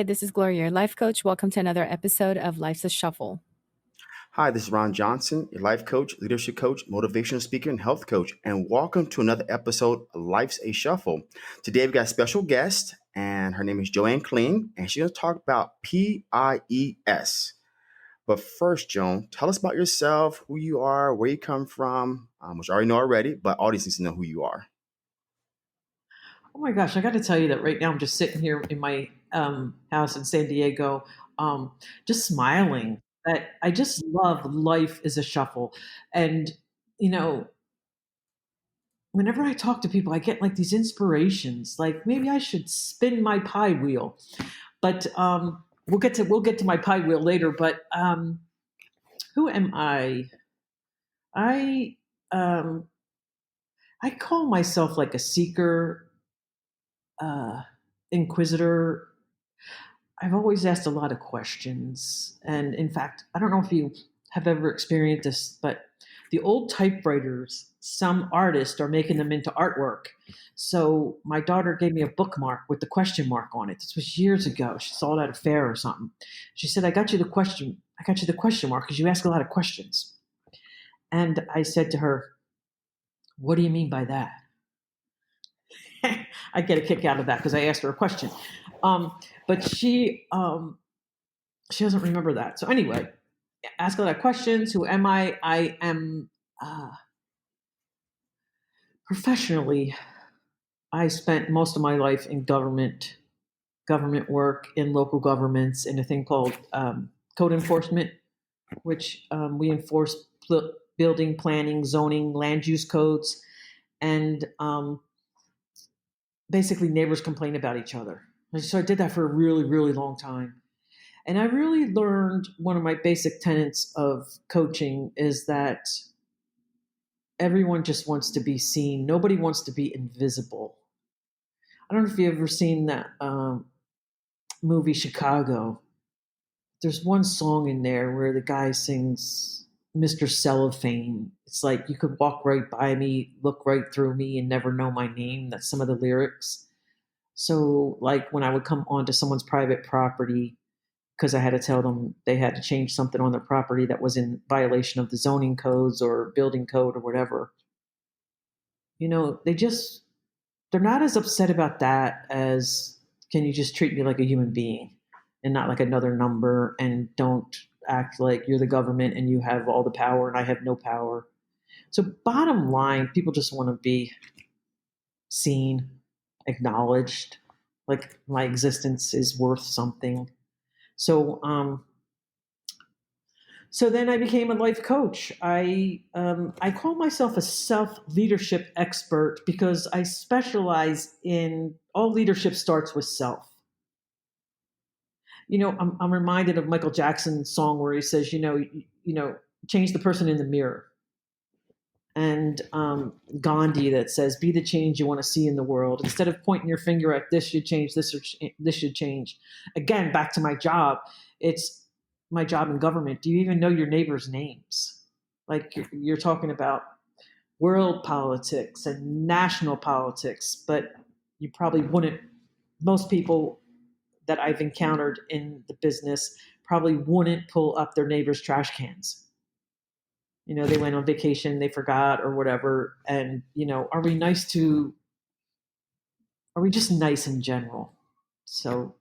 Hi, this is Gloria, your life coach. Welcome to another episode of Life's a Shuffle. Hi, this is Ron Johnson, your life coach, leadership coach, motivational speaker, and health coach. And welcome to another episode of Life's a Shuffle. Today we've got a special guest, and her name is Joan Kling, and she's going to talk about P.I.E.S. But first, Joan, tell us about yourself, who you are, where you come from, which I already know already, but audience needs to know who you are. Oh my gosh, I got to tell you that right now I'm just sitting here in my house in San Diego, just smiling. That I just love life is a shuffle. And, you know, whenever I talk to people, I get like these inspirations, like maybe I should spin my pie wheel. But we'll get to my pie wheel later. But who am I? I um, I call myself like a seeker, uh, inquisitor. I've always asked a lot of questions. And in fact, I don't know if you have ever experienced this, but the old typewriters, some artists are making them into artwork. So my daughter gave me a bookmark with the question mark on it. This was years ago. She saw it at a fair or something. She said, I got you the question mark because you ask a lot of questions. And I said to her, what do you mean by that? I get a kick out of that because I asked her a question. But she doesn't remember that. So anyway, ask a lot of questions. Who am I? I am professionally. I spent most of my life in government work in local governments in a thing called code enforcement, which we enforce building, planning, zoning, land use codes, and basically neighbors complain about each other. And so I did that for a really, really long time. And I really learned one of my basic tenets of coaching is that everyone just wants to be seen. Nobody wants to be invisible. I don't know if you've ever seen that movie Chicago. There's one song in there where the guy sings Mr. Cellophane. It's like you could walk right by me, look right through me, and never know my name. That's some of the lyrics. So, like when I would come onto someone's private property, because I had to tell them they had to change something on their property that was in violation of the zoning codes or building code or whatever. They're not as upset about that as can you just treat me like a human being and not like another number and don't act like you're the government and you have all the power and I have no power. So bottom line, people just want to be seen, acknowledged, like my existence is worth something. So so then I became a life coach. I call myself a self leadership expert because I specialize in all leadership starts with self. I'm reminded of Michael Jackson's song where he says, change the person in the mirror, and Gandhi that says, be the change you want to see in the world. Instead of pointing your finger at this should change, this or this should change. Again, back to my job. It's my job in government. Do you even know your neighbors' names? Like you're talking about world politics and national politics, but you probably wouldn't. Most people that I've encountered in the business probably wouldn't pull up their neighbors' trash cans. They went on vacation, they forgot or whatever. And, are we just nice in general? So,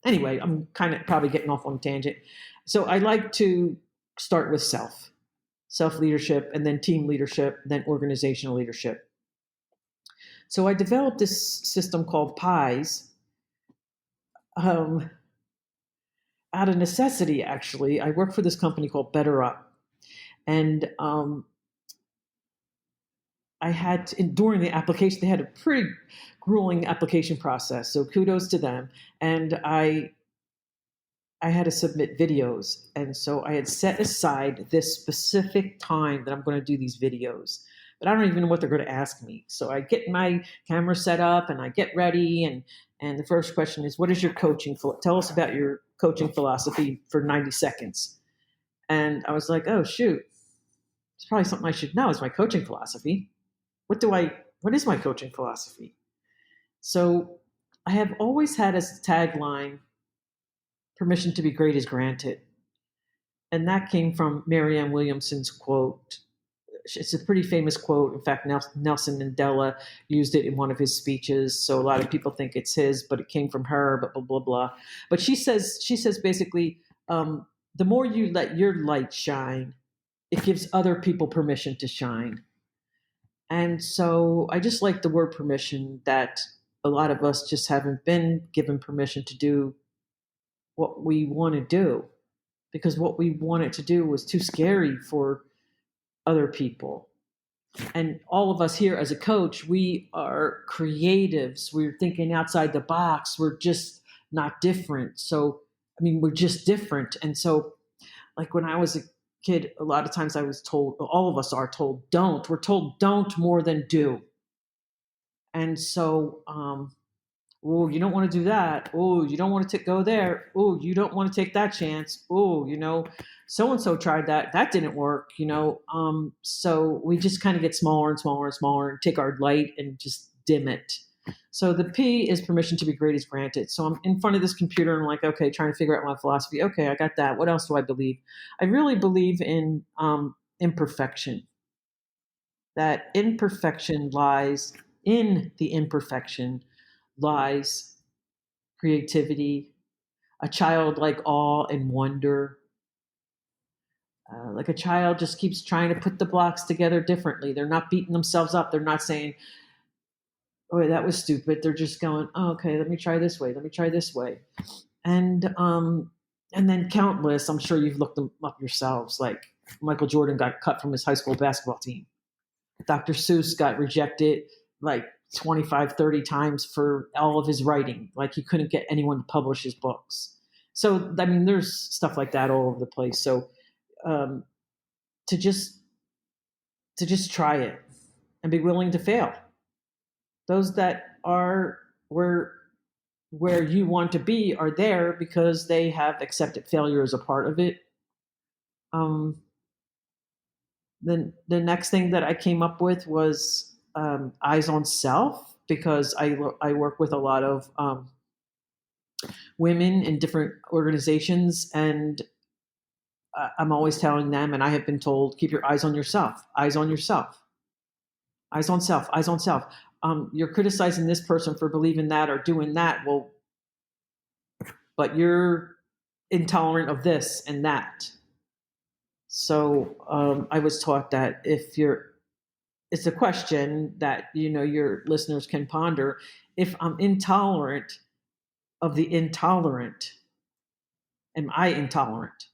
anyway, I'm kind of probably getting off on a tangent. So I like to start with self leadership, and then team leadership, then organizational leadership. So I developed this system called P.I.E.S. Out of necessity, actually. I work for this company called Better Up. And during the application, they had a pretty grueling application process. So kudos to them. And I had to submit videos. And so I had set aside this specific time that I'm going to do these videos. But I don't even know what they're going to ask me. So I get my camera set up and I get ready. And the first question is, what is your tell us about your coaching philosophy for 90 seconds. And I was like, oh, shoot. It's probably something I should know is my coaching philosophy. What is my coaching philosophy? So I have always had as a tagline, permission to be great is granted. And that came from Marianne Williamson's quote. It's a pretty famous quote. In fact, Nelson Mandela used it in one of his speeches. So a lot of people think it's his, but it came from her, but blah, blah, blah. But she says basically, the more you let your light shine, it gives other people permission to shine. And so I just like the word permission, that a lot of us just haven't been given permission to do what we want to do, because what we wanted to do was too scary for other people. And all of us here as a coach, we are creatives. We're thinking outside the box. We're just not different. So, I mean, we're just different. And so, like when I was a kid, a lot of times I was told, all of us are told, don't. We're told don't more than do. And so, oh, you don't want to do that. Oh, you don't want to go there. Oh, you don't want to take that chance. Oh, so and so tried that. That didn't work. So we just kind of get smaller and smaller and smaller and take our light and just dim it. So the P is permission to be great is granted. So I'm in front of this computer and I'm like, okay, trying to figure out my philosophy. Okay, I got that. What else do I believe? I really believe in imperfection. That imperfection lies in the imperfection lies creativity, a childlike awe and wonder. Like a child just keeps trying to put the blocks together differently. They're not beating themselves up. They're not saying, "Oh, that was stupid." They're just going, oh, "Okay, let me try this way. Let me try this way." And then countless. I'm sure you've looked them up yourselves. Like Michael Jordan got cut from his high school basketball team. Dr. Seuss got rejected like 25, 30 times for all of his writing. Like he couldn't get anyone to publish his books. So, I mean, there's stuff like that all over the place. So um, to just try it and be willing to fail. Those that are where you want to be are there because they have accepted failure as a part of it. Then the next thing that I came up with was eyes on self, because I work with a lot of women in different organizations, and I'm always telling them, and I have been told, keep your eyes on yourself, eyes on yourself, eyes on self, eyes on self. You're criticizing this person for believing that or doing that. Well, but you're intolerant of this and that. So I was taught that it's a question that your listeners can ponder. If I'm intolerant of the intolerant, am I intolerant?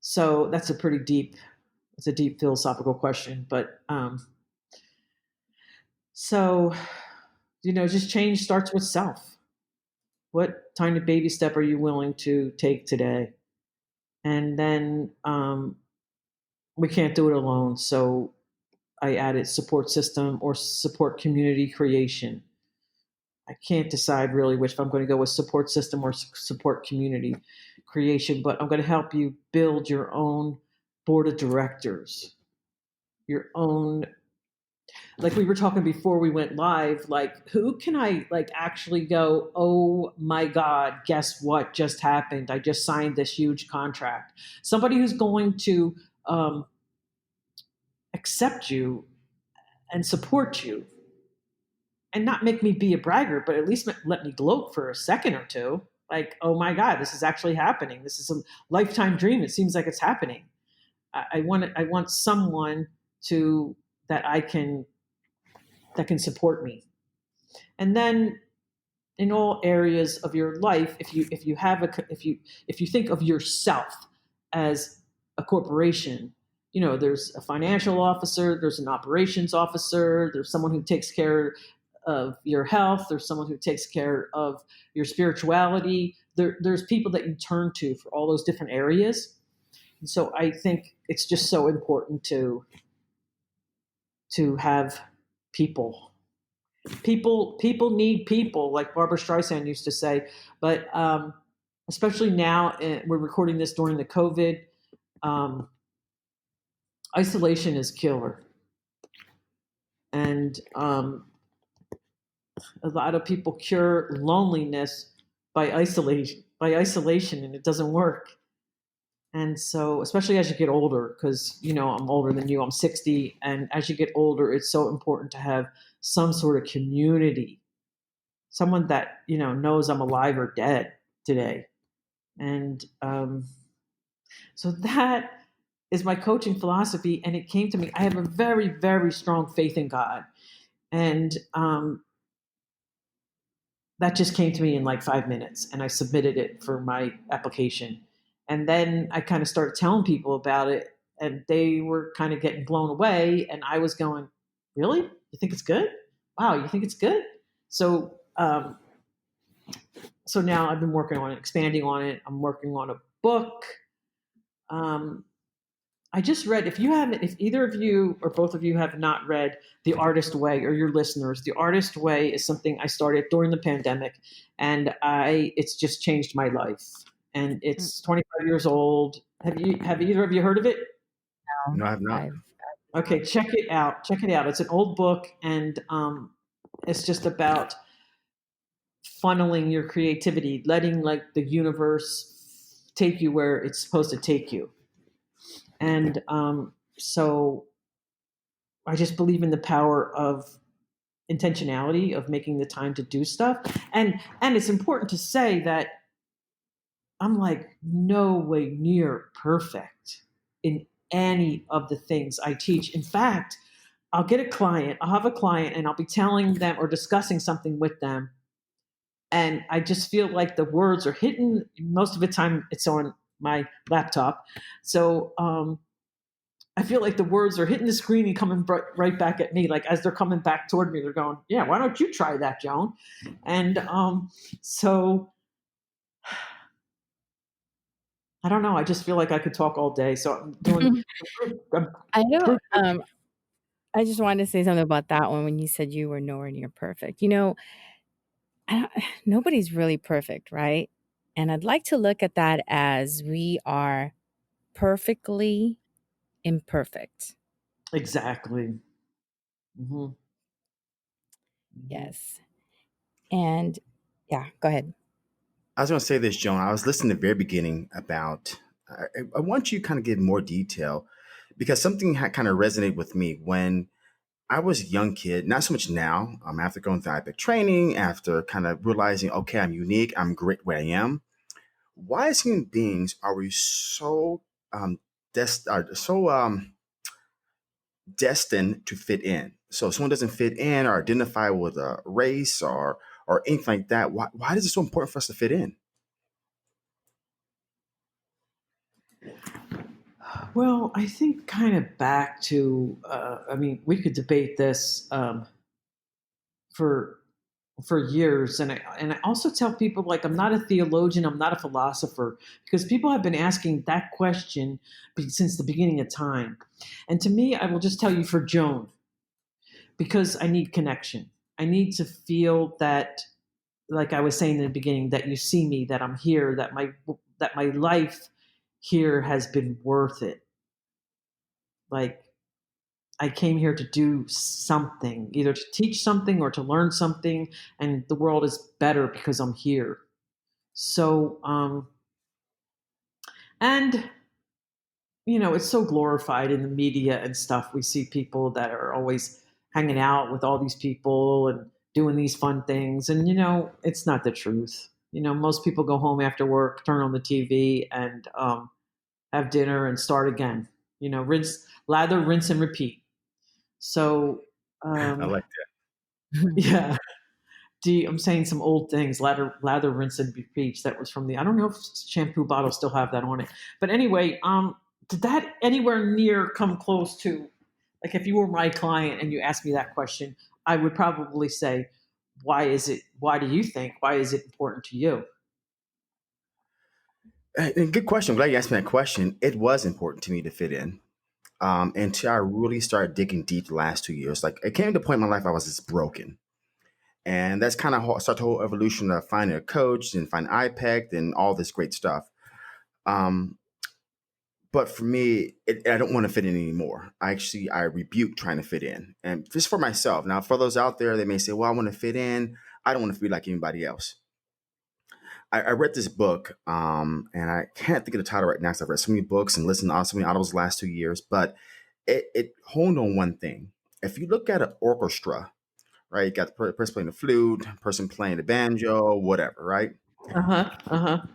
So that's it's a deep philosophical question. But so just change starts with self. What tiny baby step are you willing to take today? And then we can't do it alone. So I added support system or support community creation. I can't decide really which, if I'm going to go with support system or support community creation, but I'm going to help you build your own board of directors, your own, like we were talking before we went live, like who can I actually go, oh my God, guess what just happened? I just signed this huge contract. Somebody who's going to accept you and support you and not make me be a braggart, but at least let me gloat for a second or two. Like, oh my God, this is actually happening. This is a lifetime dream. It seems like it's happening. I want someone to that can support me. And then in all areas of your life, if you think of yourself as a corporation, there's a financial officer, there's an operations officer, there's someone who takes care of your health, there's someone who takes care of your spirituality. There's people that you turn to for all those different areas. And so I think it's just so important to have people. People need people, like Barbara Streisand used to say. But especially now, we're recording this during the COVID. Isolation is killer, and A lot of people cure loneliness by isolation, and it doesn't work. And so, especially as you get older, because I'm older than you, I'm 60, and as you get older, it's so important to have some sort of community, someone that knows I'm alive or dead today. And so that is my coaching philosophy, and it came to me. I have a very, very strong faith in God, and that just came to me in like 5 minutes, and I submitted it for my application. And then I kind of started telling people about it, and they were kind of getting blown away. And I was going, "Really? You think it's good? Wow, you think it's good?" So, so now I've been working on it, expanding on it. I'm working on a book. Um, I just read. If either of you or both of you have not read The Artist Way, or your listeners, The Artist Way is something I started during the pandemic, and it's just changed my life. And it's 25 years old. Have either of you heard of it? No, I have not. I've Okay, check it out. Check it out. It's an old book, and it's just about funneling your creativity, letting like the universe take you where it's supposed to take you. And so I just believe in the power of intentionality, of making the time to do stuff. And it's important to say that I'm like no way near perfect in any of the things I teach. In fact, I'll have a client, and I'll be telling them or discussing something with them, and I just feel like the words are hitting. Most of the time it's on my laptop. So I feel like the words are hitting the screen and coming right back at me. Like as they're coming back toward me, they're going, "Yeah, why don't you try that, Joan?" And so I don't know. I just feel like I could talk all day. So I'm doing. I'm, I know. I just wanted to say something about that one when you said you were nowhere near perfect. I don't, nobody's really perfect, right? And I'd like to look at that as we are perfectly imperfect. exactly. Hmm. Hmm. Yes. And yeah, go ahead. I was going to say this, Joan. I was listening at the very beginning about. I want you to kind of give more detail because something kind of resonated with me when I was a young kid. Not so much now. After going through IPEC training, after kind of realizing, okay, I'm unique. I'm great where I am. Why, as human beings, are we so so destined to fit in? So if someone doesn't fit in or identify with a race or anything like that, why is it so important for us to fit in? Well, I think kind of back to. I mean, we could debate this for years, and I also tell people like I'm not a theologian, I'm not a philosopher, because people have been asking that question since the beginning of time. And to me, I will just tell you, for Joan, because I need connection. I need to feel that, like I was saying in the beginning, that you see me, that I'm here, that my life here has been worth it. Like I came here to do something, either to teach something or to learn something, and the world is better because I'm here. So, and it's so glorified in the media and stuff. We see people that are always hanging out with all these people and doing these fun things, and it's not the truth. Most people go home after work, turn on the TV, and have dinner and start again. Rinse, lather, rinse, and repeat. So, I um, like yeah. I'm saying some old things, lather, rinse, and repeat. That was from the. I don't know if shampoo bottles still have that on it, but anyway, did that anywhere near come close to, like, if you were my client and you asked me that question, I would probably say, why is it? Why do you think? Why is it important to you? And good question. I'm glad you asked me that question. It was important to me to fit in. Until I really started digging deep the last 2 years. Like it came to a point in my life I was just broken. And that's kind of how started the whole evolution of finding a coach and finding IPEC and all this great stuff. Um, But for me, I don't want to fit in anymore. I rebuke trying to fit in, and just for myself. Now, for those out there, they may say, "Well, I want to fit in. I don't want to be like anybody else." I read this book, and I can't think of the title right now because I've read so many books and listened to so many audibles the last 2 years. But it honed on one thing. If you look at an orchestra, right, you got the person playing the flute, person playing the banjo, whatever, right? Uh huh. Uh huh.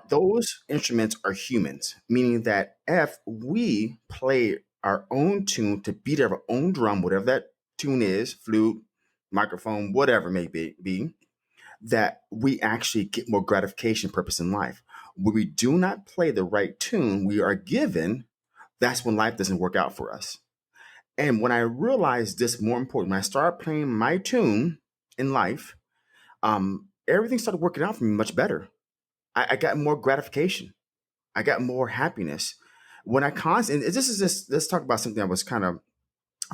Those instruments are humans, meaning that if we play our own tune to beat our own drum, whatever that tune is, flute, microphone, whatever it may be, that we actually get more gratification purpose in life. When we do not play the right tune we are given, that's when life doesn't work out for us. And when I realized this more important, when I started playing my tune in life, everything started working out for me much better. I got more gratification. I got more happiness. When I constantly, this is just, let's talk about something that was kind of,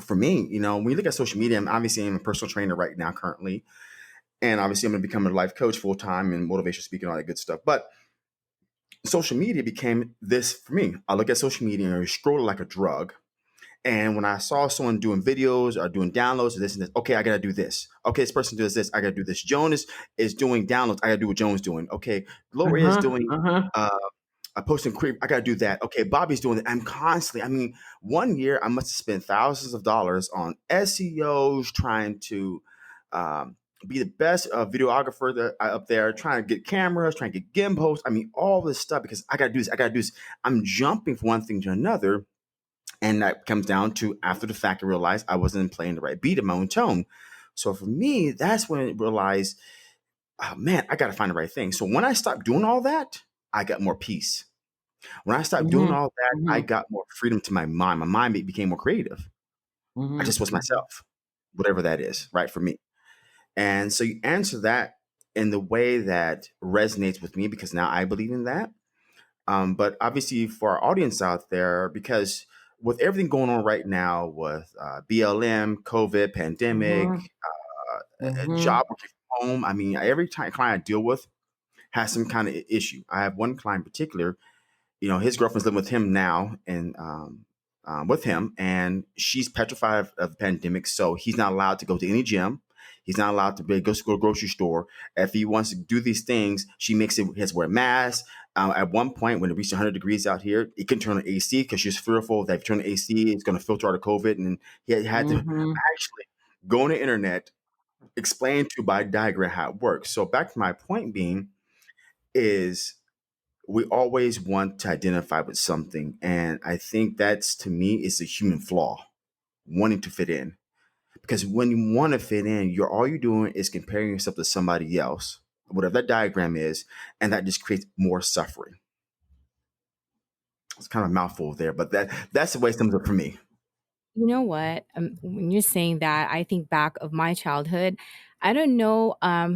for me, when you look at social media, I'm a personal trainer right now currently. And obviously I'm going to become a life coach full time and motivational speaking, all that good stuff. But social media became this for me. I look at social media and I scroll like a drug. And when I saw someone doing videos or doing downloads of this and this, okay, I gotta do this. Okay, this person does this, I gotta do this. Joan is doing downloads, I gotta do what Joan's doing. Okay, Uh Gloria is huh. doing Uh huh. uh, a posting creep, I gotta do that. Okay, Bobby's doing it. I'm constantly, I mean, one year I must have spent thousands of dollars on SEOs trying to be the best videographer up there, trying to get cameras, trying to get gimbals. I mean, all this stuff because I gotta do this, I gotta do this. I'm jumping from one thing to another, and that comes down to after the fact, I realized I wasn't playing the right beat in my own tone. So for me, that's when I realized, oh man, I got to find the right thing. So when I stopped doing all that, I got more peace. When I stopped doing Mhm. all that, I Mhm. got more freedom to my mind. My mind became more creative. I Mhm. just was Mhm. myself, whatever that is, right, for me. And so you answer that in the way that resonates with me because now I believe in that. But obviously, for our audience out there, because with everything going on right now with BLM, COVID, pandemic, Mhm. job Mhm. working from home, I mean, every client I deal with has some kind of issue. I have one client in particular, his girlfriend's living with him now and with him, and she's petrified of the pandemic. So he's not allowed to go to any gym. He's not allowed to go to a grocery store. If he wants to do these things, she makes it. He has to wear a mask. At one point, when it reached 100 degrees out here, he couldn't turn on the AC because she's fearful that if you turn the AC, it's going to filter out the COVID. And he had to Mhm. actually go on the internet, explain to by diagram how it works. So back to my point being is we always want to identify with something. And I think that's to me is a human flaw, wanting to fit in. Because when you want to fit in, you're all you're doing is comparing yourself to somebody else, whatever that diagram is, and that just creates more suffering. It's kind of a mouthful there, but that's the way it comes up for me. You know what? When you're saying that, I think back of my childhood. I don't know. I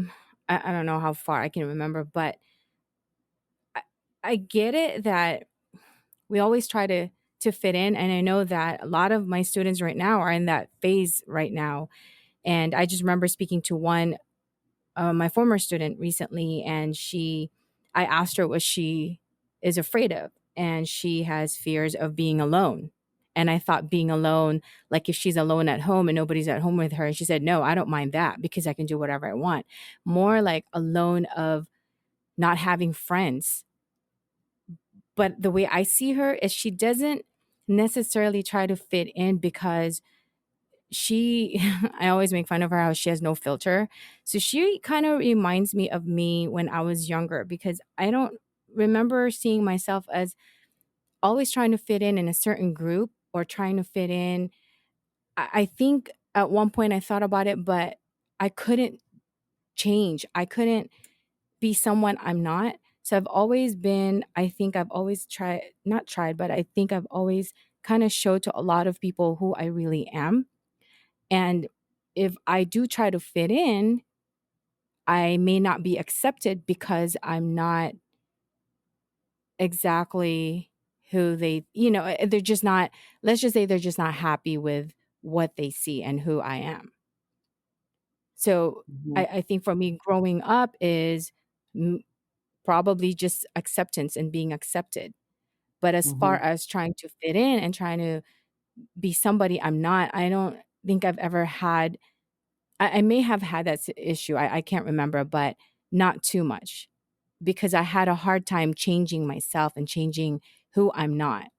don't know how far I can remember, but I, I get it that we always try to fit in, and I know that a lot of my students right now are in that phase right now. And I just remember speaking to one, my former student recently, and I asked her what she is afraid of, and she has fears of being alone. And I thought being alone, like if she's alone at home and nobody's at home with her, and she said, no, I don't mind that because I can do whatever I want. More like alone of not having friends. But the way I see her is she doesn't necessarily try to fit in because she I always make fun of her how she has no filter. So she kind of reminds me of me when I was younger because I don't remember seeing myself as always trying to fit in a certain group or trying to fit in. I think at one point I thought about it, but I couldn't change. I couldn't be someone I'm not. So I've always been, I think I've always tried, not tried, but I think I've always kind of showed to a lot of people who I really am. And if I do try to fit in, I may not be accepted because I'm not exactly who they're just not, let's just say they're just not happy with what they see and who I am. So Mhm. I think for me, growing up is probably just acceptance and being accepted. But as far Mhm. as trying to fit in and trying to be somebody I'm not, I don't think I've ever had. I may have had that issue. I can't remember, but not too much because I had a hard time changing myself and changing who I'm not.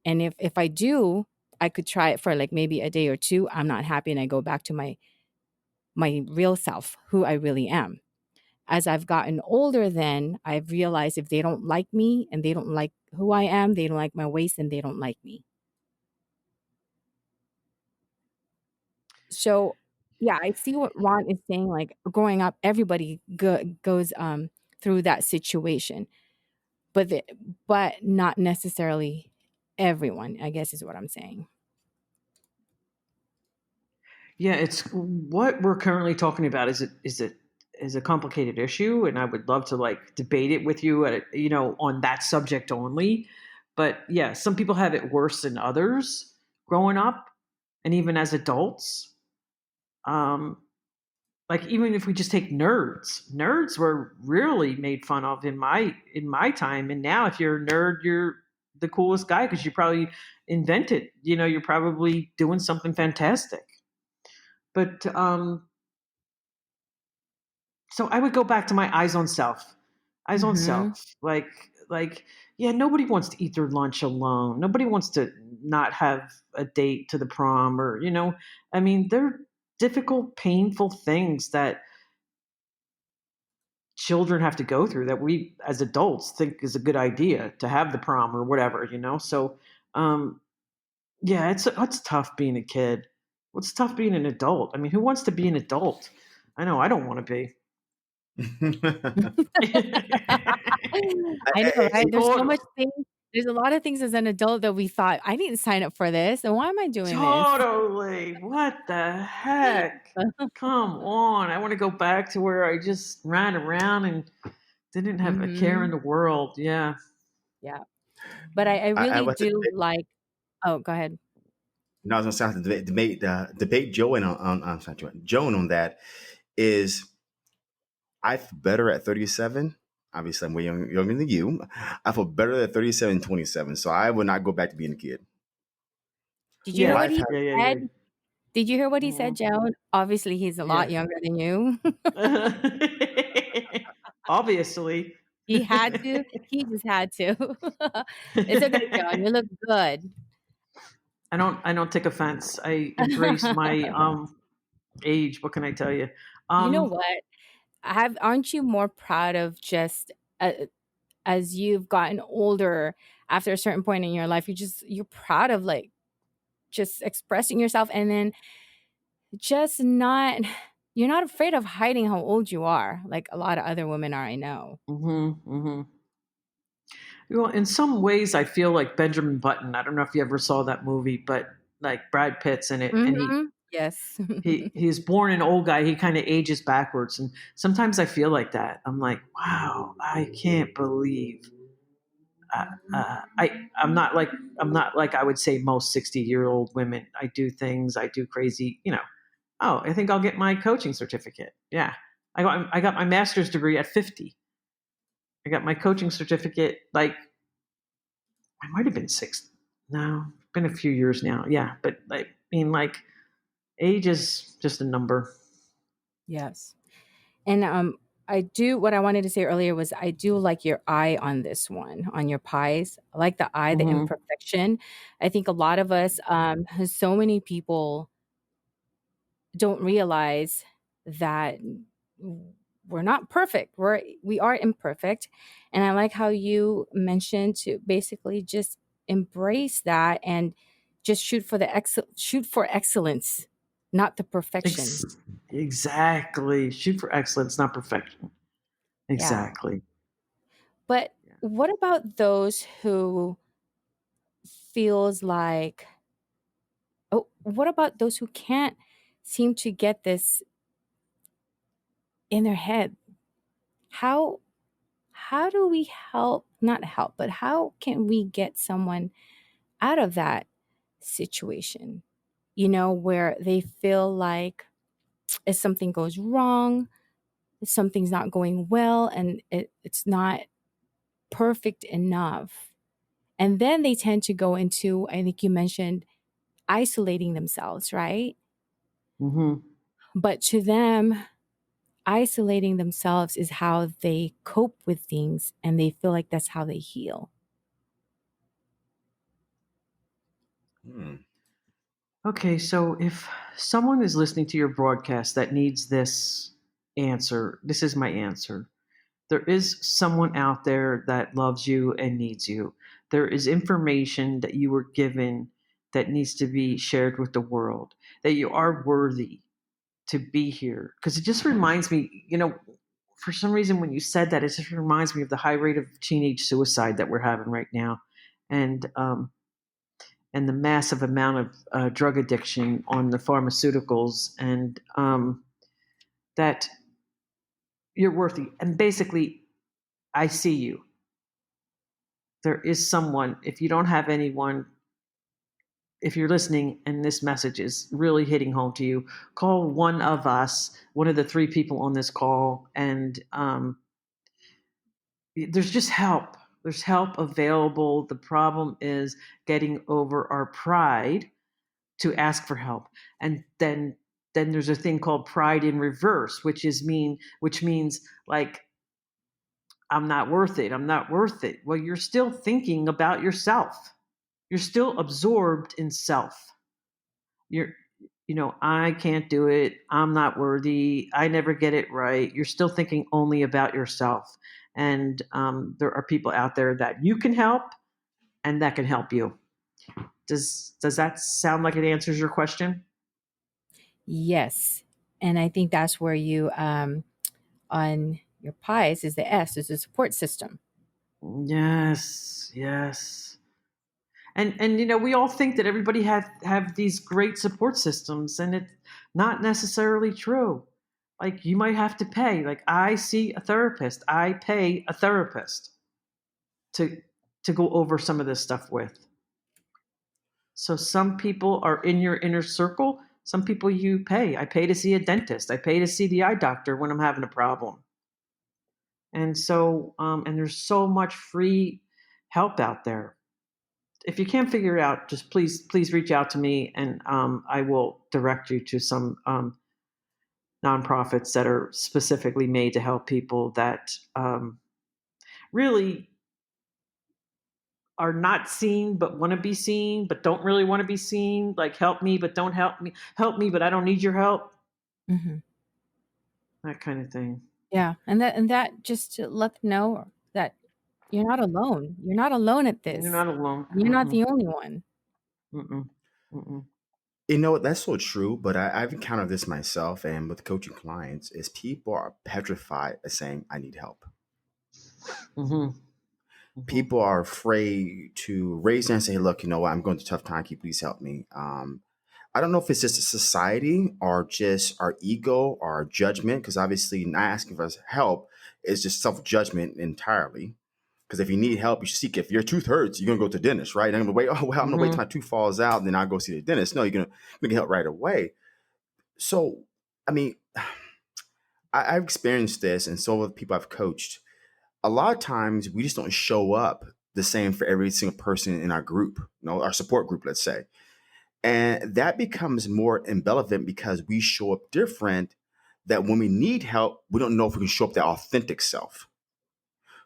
And if I do, I could try it for like maybe a day or two. I'm not happy and I go back to my real self, who I really am. As I've gotten older, then I've realized if they don't like me and they don't like who I am, they don't like my waist and they don't like me. So, yeah, I see what Ron is saying. Like growing up, everybody goes through that situation, but but not necessarily everyone. I guess is what I'm saying. Yeah, it's what we're currently talking about. Is a complicated issue, and I would love to like debate it with you at on that subject only. But yeah, some people have it worse than others growing up, and even as adults. Um, like even if we just take nerds were really made fun of in my time, and now if you're a nerd, you're the coolest guy because you probably invented. You're probably doing something fantastic. But so I would go back to my eyes on self. Eyes on Mhm. self. Like yeah, nobody wants to eat their lunch alone. Nobody wants to not have a date to the prom or, I mean, they're difficult, painful things that children have to go through that we as adults think is a good idea to have the prom or whatever. So um yeah, it's tough being a kid. What's tough being an adult? I mean, who wants to be an adult? I know I don't want to be. I know, right? There's so much Total, things. There's a lot of things as an adult that we thought, "I didn't sign up for this, and why am I doing this?" totally. What the heck? Come on. I want to go back to where I just ran around and didn't have a care in Mhm. the world. Yeah. Yeah. But I I really was do like. Oh, go ahead. no, I was going to say debate Joan on I'm sorry, Joan on that is I feel better at 37. Obviously, I'm way younger than you. I feel better at 37, 27. So I would not go back to being a kid. Did you hear Yeah. what Life he has. Yeah. Yeah. said? Did you hear what he said, Mhm. Joan? Obviously, he's a lot Yeah. younger than you. Obviously. He had to. He just had to. It's okay, Joan. You look good. I don't take offense. I embrace my age. What can I tell you? You know Um what? Have aren't you more proud of just uh, as you've gotten older after a certain point in your life, you're proud of like just expressing yourself and then just not you're not afraid of hiding how old you are like a lot of other women are, I know. mhm, mhm. Well, in some ways, I feel like Benjamin Button. I don't know if you ever saw that movie, but like Brad Pitt's in it, and he Mhm. Yes. he he's born an old guy. He kind of ages backwards, and sometimes I feel like that. I'm like, wow, I can't believe. I'm not like I would say most 60-year-old women. I do things. I do crazy. Oh, I think I'll get my coaching certificate. Yeah, I got my master's degree at 50. I got my coaching certificate like I might have been six. No, it's been a few years now. Yeah, but I mean, like, age is just a number. Yes. And I do what I wanted to say earlier was I do like your eye on this one, on your pies. I like the eye, the Hmm. imperfection. I think a lot of us, so many people don't realize that we're not perfect. We are imperfect. And I like how you mentioned to basically just embrace that and just shoot for excellence, not the perfection. Ex- exactly. Shoot for excellence, not perfection. Yeah. Exactly. But Yeah. what about those who feels like, oh, what about those who can't seem to get this in their head? How how do we help, not help, but how can we get someone out of that situation, where they feel like if something goes wrong, if something's not going well and it's not perfect enough, And then they tend to go into, I think you mentioned, isolating themselves, right? Mm-hmm. But to them, isolating themselves is how they cope with things, and they feel like that's how they heal. Hmm. Okay, so if someone is listening to your broadcast that needs this answer, this is my answer. There is someone out there that loves you and needs you. There is information that you were given that needs to be shared with the world, that you are worthy to be here. Because it just reminds me, for some reason, when you said that, it just reminds me of the high rate of teenage suicide that we're having right now. And the massive amount of drug addiction on the pharmaceuticals, and that you're worthy. And basically, I see you. There is someone. If you don't have anyone, if you're listening and this message is really hitting home to you, call one of us, one of the three people on this call, and there's just help. There's help available. The problem is getting over our pride to ask for help. And then there's a thing called pride in reverse, which means like, I'm not worth it. I'm not worth it. Well, you're still thinking about yourself. You're still absorbed in self. You're I can't do it. I'm not worthy. I never get it right. You're still thinking only about yourself. And there are people out there that you can help and that can help you. Does that sound like it answers your question? Yes. And I think that's where you, on your P.I.E.S is the S, is the support system. Yes, yes. And we all think that everybody have these great support systems, and it's not necessarily true. Like, you might have to pay. Like, I see a therapist. I pay a therapist to to go over some of this stuff with. So some people are in your inner circle. Some people you pay. I pay to see a dentist. I pay to see the eye doctor when I'm having a problem. And there's so much free help out there. If you can't figure it out, just please reach out to me, and I will direct you to some nonprofits that are specifically made to help people that really are not seen but want to be seen, but don't really want to be seen. Like, help me but don't help me but I don't need your help. Hmm. That kind of thing. Yeah, and that just to let them know that you're not alone. You're not alone at You're this. not alone. You're not Mm-mm, the only one. mm-mm, mm-mm. You know, that's so true, but I've encountered this myself and with coaching clients is people are petrified of saying, I need help. Mm-hmm, mm-hmm, People are afraid to raise their hand and say, look, you know what, I'm going through a tough time. Can you please help me? I don't know if it's just a society or just our ego or our judgment, because obviously not asking for help is just self-judgment entirely. Because if you need help, you should seek it. If your tooth hurts, you're gonna go to the dentist, right? I'm gonna wait. Oh well, I'm gonna wait till mm-hmm, my tooth falls out, and then I'll go see the dentist. No, you're gonna get help right away. So, I mean, I've experienced this, and so have people I've coached. A lot of times, we just don't show up the same for every single person in our group, our support group, let's say, and that becomes more irrelevant because we show up different. That when we need help, we don't know if we can show up that authentic self.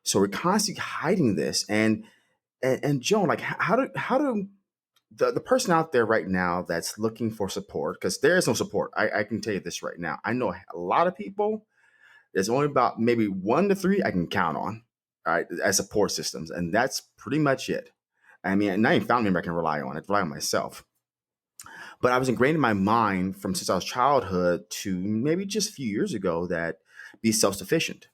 So we're constantly hiding this, and Joan, like, how do the person out there right now that's looking for support, because there is no support. I can tell you this right now. I know a lot of people. There's only about maybe 1 to 3 I can count on, all right, as support systems, and that's pretty much it. I mean, not even family member I can rely on. I rely on myself. But I was ingrained in my mind from since I was childhood to maybe just a few years ago that be self sufficient.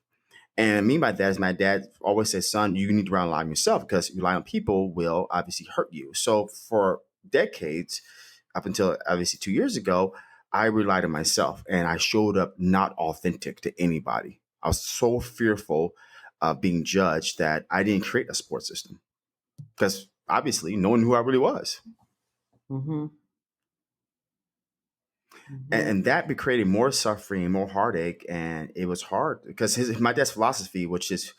And I mean by that is my dad always says, son, you need to rely on yourself because relying on people will obviously hurt you. So for decades, up until obviously 2 years ago, I relied on myself and I showed up not authentic to anybody. I was so fearful of being judged that I didn't create a support system because obviously no one knew who I really was. mm-hmm, And mm-hmm. that created more suffering, more heartache. And it was hard because my dad's philosophy, which is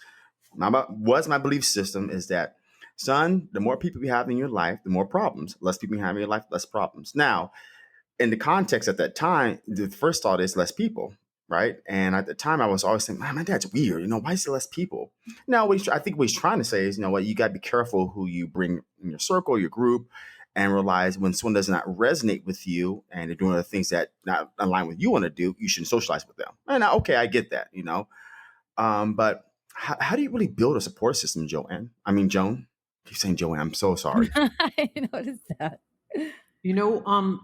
was my belief system, is that Son, the more people you have in your life, the more problems. Less people you have in your life, less problems. Now, in the context at that time, the first thought is less people, right? And at the time, I was always thinking, man, my dad's weird. Why is there less people? Now, I think what he's trying to say is, what, you got to be careful who you bring in your circle, your group, and realize when someone does not resonate with you and they're doing other things that not align with you want to do, you shouldn't socialize with them. And okay, I get that. But how do you really build a support system, Joanne? I mean, Joan. I keep saying Joanne. I'm so sorry. I noticed that. You know,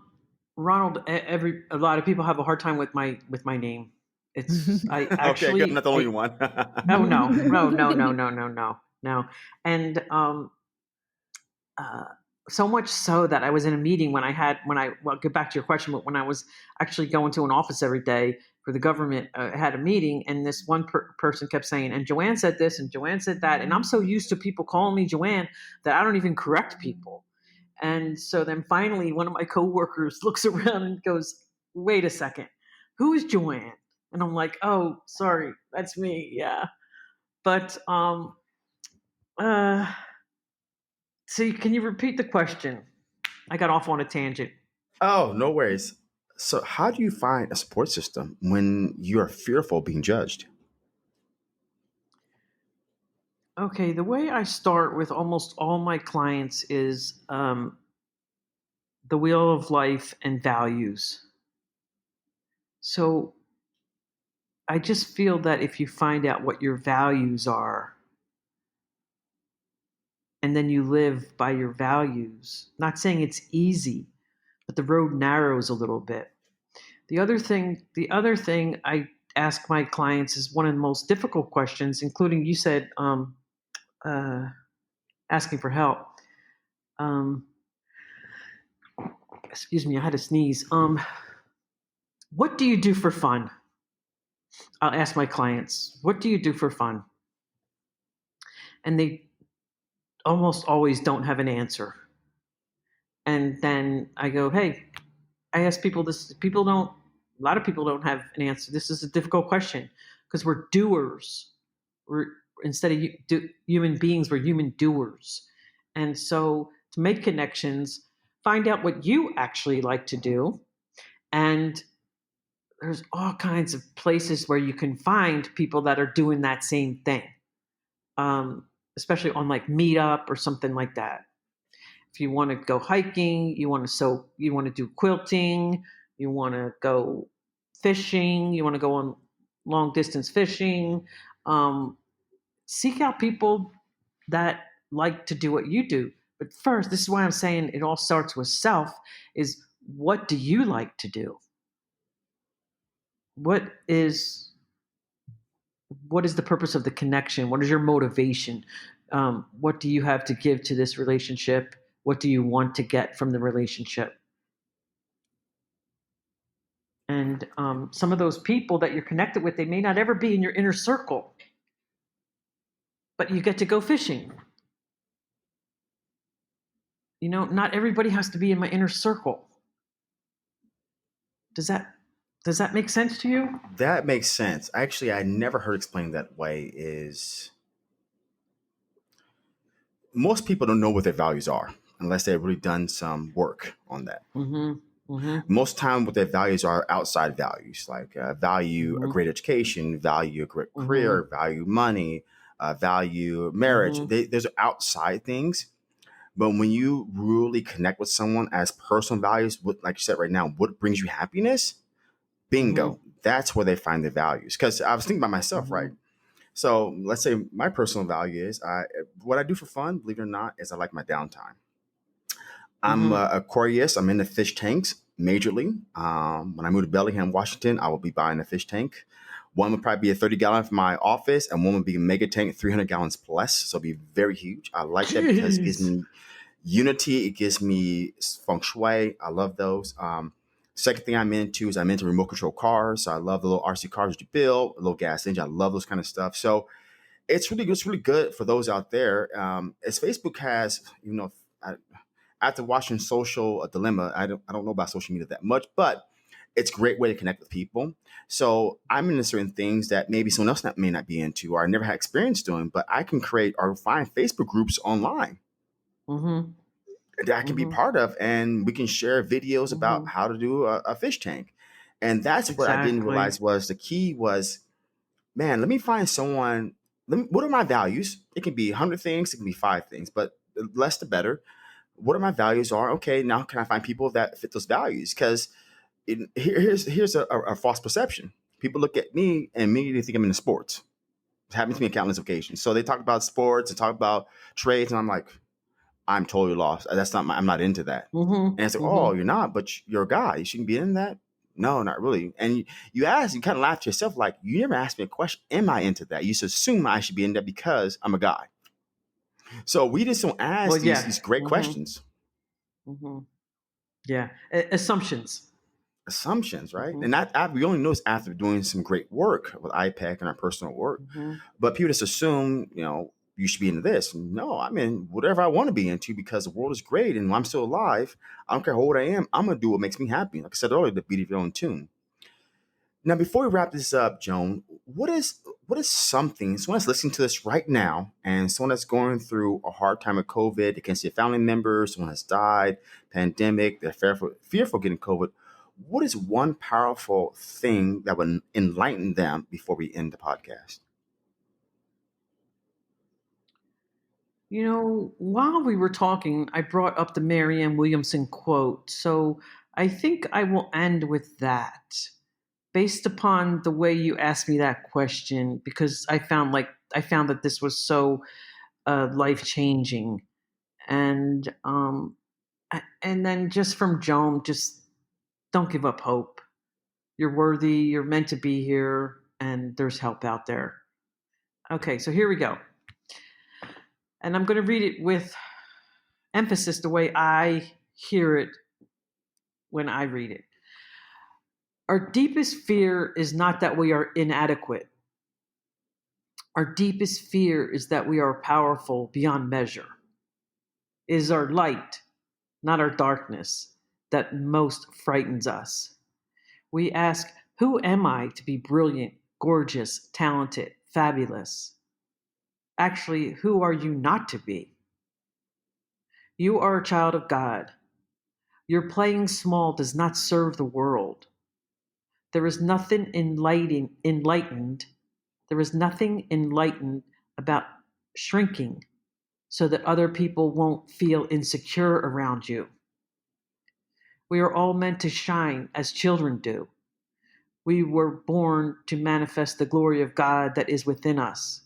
Ronald, a lot of people have a hard time with my name. It's I Okay, good. I'm actually not the only I one. oh no. And uh, so much so that I was in a meeting well, get back to your question, but when I was actually going to an office every day for the government, I had a meeting, and this one person kept saying, and Joanne said this, and Joanne said that, and I'm so used to people calling me Joanne that I don't even correct people. And so then finally, one of my coworkers looks around and goes, "Wait a second, who is Joanne?" And I'm like, "Oh, sorry, that's me, yeah." But uh, see, can you repeat the question? I got off on a tangent. Oh, no worries. So, how do you find a support system when you're fearful of being judged? Okay, the way I start with almost all my clients is the wheel of life and values. So I just feel that if you find out what your values are and then you live by your values, not saying it's easy, but the road narrows a little bit. The other thing I ask my clients is one of the most difficult questions, including you said uh, asking for help. Um, excuse me, I had to sneeze. What do you do for fun? I'll ask my clients, what do you do for fun? And they almost always don't have an answer. And then I go, hey, I ask people this. A lot of people don't have an answer. This is a difficult question because we're doers. We're, instead of human beings, we're human doers. And so to make connections, find out what you actually like to do. And there's all kinds of places where you can find people that are doing that same thing, especially on like Meetup or something like that. If you want to go hiking, you want to do quilting, you want to go fishing, you want to go on long distance fishing, um, seek out people that like to do what you do. But first, this is why I'm saying it all starts with self: is what do you like to do? What is what is the purpose of the connection? What is your motivation? What do you have to give to this relationship? What do you want to get from the relationship? And some of those people that you're connected with, they may not ever be in your inner circle, but you get to go fishing. Not everybody has to be in my inner circle. Does that does that make sense to you? That makes sense. Actually, I never heard explained that way. Is most people don't know what their values are unless they've really done some work on that. Mm-hmm. Mm-hmm. Most time, what their values are outside values, like value a Mm-hmm. great education, value a great Mm-hmm. career, value money, value marriage. Mm-hmm. Those are outside things. But when you really connect with someone as personal values, what, like you said right now, what brings you happiness? Mm-hmm. Bingo. That's where they find their values. Because I was thinking about myself, right? Mm-hmm. So let's say my personal value is what I do for fun, believe it or not, is I like my downtime. I'm Mm-hmm. Aquarius. I'm in the fish tanks majorly. When I move to Bellingham, Washington, I will be buying a fish tank. One would probably be a 30-gallon for my office, and one would be a mega tank, 300 gallons plus. So it'll be very huge. I like that because it gives Jeez. me unity. It gives me feng shui. I love those. Second thing I'm into is I'm into remote control cars. So I love the little RC cars that you build, a little gas engine. I love those kind of stuff. So it's really good for those out there. As Facebook has, I, after watching Social Dilemma, I don't know about social media that much, but it's a great way to connect with people. So I'm into certain things that maybe someone else may not be into or I never had experience doing, but I can create or find Facebook groups online. Mm-hmm. that I can be Mm-hmm. part of, and we can share videos about Mm-hmm. how to do a fish tank. And that's what I didn't Exactly. realize was the key was, man, let me find someone. What are my values? It can be 100 things, it can be 5 things, but the less the better. What are my values are? Okay, now can I find people that fit those values? Because here's a false perception. People look at me and immediately think I'm into sports. It happens to me on countless occasions. So they talk about sports and talk about trades, and I'm like, I'm totally lost. That's not I'm not into that. Mm-hmm. And it's like, oh, Mm-hmm. you're not, but you're a guy. You shouldn't be in that. No, not really. And you ask, you kind of laugh to yourself, like, you never asked me a question. Am I into that? You just assume I should be in that because I'm a guy. So we just don't ask Well, these yeah. great Mm-hmm. questions, Mm-hmm. Yeah. Assumptions. assumptions, right? Mm-hmm. And that we only know this after doing some great work with IPEC and our personal work. Mm-hmm. But people just assume, you should be into this. No, I'm in whatever I want to be into because the world is great and I'm still alive. I don't care how old I am. I'm gonna do what makes me happy. Like I said earlier, the beat of your own tune. Now, before we wrap this up, Joan, what is something someone that's listening to this right now and someone that's going through a hard time with COVID, they can see a family member, someone has died, pandemic, they're fearful getting COVID. What is one powerful thing that would enlighten them before we end the podcast? While we were talking, I brought up the Marianne Williamson quote. So I think I will end with that based upon the way you asked me that question, because I found that this was so life changing. And then just from Joan, just don't give up hope. You're worthy, you're meant to be here, and there's help out there. Okay, so here we go. And I'm going to read it with emphasis the way I hear it when I read it. Our deepest fear is not that we are inadequate. Our deepest fear is that we are powerful beyond measure. It is our light, not our darkness, that most frightens us. We ask, who am I to be brilliant, gorgeous, talented, fabulous? Actually, who are you not to be? You are a child of God. Your playing small does not serve the world. There is nothing enlightened. There is nothing enlightened about shrinking so that other people won't feel insecure around you. We are all meant to shine as children do. We were born to manifest the glory of God that is within us.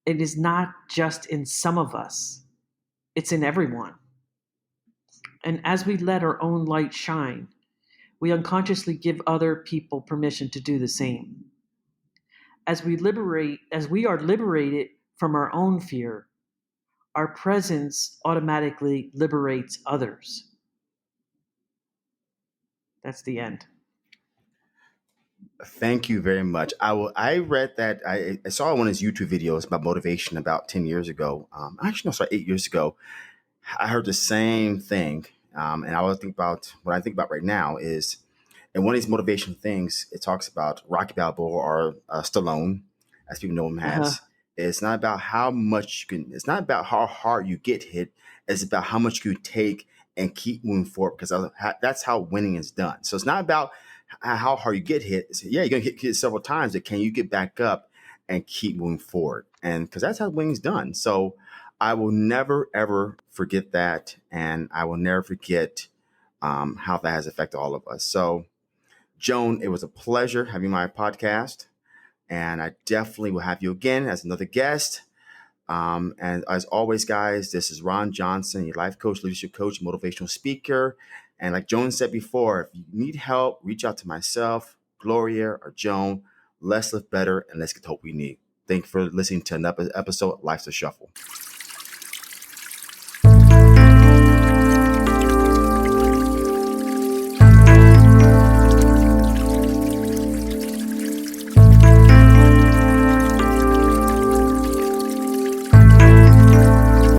It is not just in some of us, it's in everyone. And as we let our own light shine, we unconsciously give other people permission to do the same. As we are liberated from our own fear, our presence automatically liberates others. That's the end. Thank you very much. I read that I saw one of his YouTube videos about motivation about 10 years ago. Actually, no, sorry, 8 years ago. I heard the same thing, and I was think about what I think about right now is, and one of these motivation things it talks about Rocky Balboa or Stallone, as people know him Uh-huh. as. It's not about how much you can. It's not about how hard you get hit. It's about how much you take and keep moving forward because that's how winning is done. So it's not about how hard you get hit. Yeah, you're gonna get hit several times, but can you get back up and keep moving forward? And because that's how winning's done. So I will never ever forget that, and I will never forget how that has affected all of us. So, Joan, it was a pleasure having my podcast, and I definitely will have you again as another guest. And as always, guys, this is Ron Johnson, your life coach, leadership coach, motivational speaker. And like Joan said before, if you need help, reach out to myself, Gloria, or Joan. Let's live better and let's get the hope we need. Thank you for listening to another episode of Life's a Shuffle.